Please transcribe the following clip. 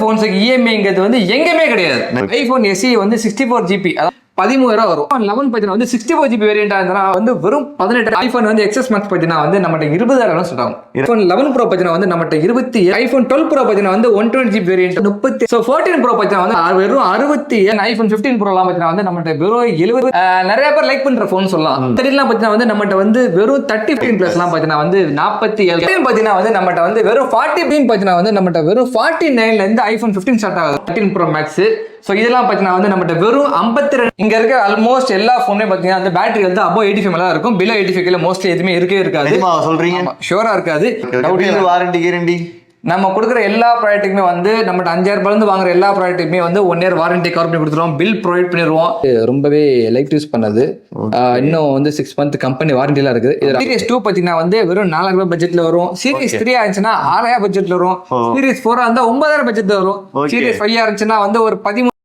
போன்ஸுக்கு இஎம்ஐங்கிறது வந்து எங்கேயுமே கிடையாது. ஐபோன் SE வந்து 64GB 13,000 வரும். 11 பார்த்தீங்கன்னா வந்து 64GB வேரியண்டா இருந்தா வந்து வெறும் 18. ஐபோன் வந்து XS Max பார்த்தீங்கன்னா வந்து நம்மகிட்ட 20,000 சொல்றாங்க. ஐபோன் 11 Pro பார்த்தீங்கன்னா வந்து நம்மகிட்ட 27. ஐபோன் 12 Pro பார்த்தீங்கன்னா வந்து 120GB வேரியண்ட் 30. ஸோ 14 Pro பார்த்தீங்கன்னா வந்து வெறும் 67. ஐபோன் 15 Pro எல்லாம் பார்த்தீங்கன்னா வந்து நம்மகிட்ட வெறும் 70. நிறைய பேர் லைக் பண்ற போன் சொல்லலாம். 13 பார்த்தீங்கன்னா வந்து நம்மகிட்ட வந்து வெறும் 30 பிளஸ் எல்லாம் பார்த்தீங்கன்னா வந்து 47. பார்த்தீங்கன்னா வந்து நம்மகிட்ட வந்து வெறும் 40 பார்த்தீங்கன்னா வந்து நம்மகிட்ட வெறும் 49ல இருந்து ஐபோன் 15 ஸ்டார்ட் ஆகுது. 13 Pro Max. ஸோ இதெல்லாம் பார்த்தீங்கன்னா வந்து நம்மகிட்ட வெறும் 52. இங்க இருக்க ஆல்மோஸ்ட் எல்லா போனுமே பார்த்தீங்கன்னா அந்த பேட்டரி வந்து above 85 மேல இருக்கும். பிலோ 85 மோஸ்ட்லி எதுவுமே இருக்கவே இருக்காது. சொல்றீங்க ஷூரா இருக்காது. வாரண்டி கேரண்டி நம்ம கொடுக்குற எல்லா ப்ராடக்ட்டுமே வந்து நம்மகிட்ட 5,000 ரூபாயிலிருந்து வாங்குற எல்லா ப்ராடக்ட்டுமே வந்து 1 இயர் வாரண்டி கவர் பண்ணி கொடுத்துருவோம். பில் ப்ரொவைட் பண்ணிடுவோம். ரொம்பவே லைட் யூஸ் பண்ணது. இன்னும் வந்து 6 மந்த் கம்பெனி வாரண்டிலாம் இருக்குது. இது சீரிஸ் 2 பார்த்தீங்கன்னா வந்து வெறும் 4,000 ரூபாய் பட்ஜெட்ல வரும். சீரிஸ் 3 ஆச்சுன்னா 6,000 பட்ஜெட்ல வரும். சீரிஸ் 4 இருந்தா 9,000 பட்ஜெட்ல வரும். சீரிஸ் 5 இருந்துச்சுன்னா வந்து ஒரு 13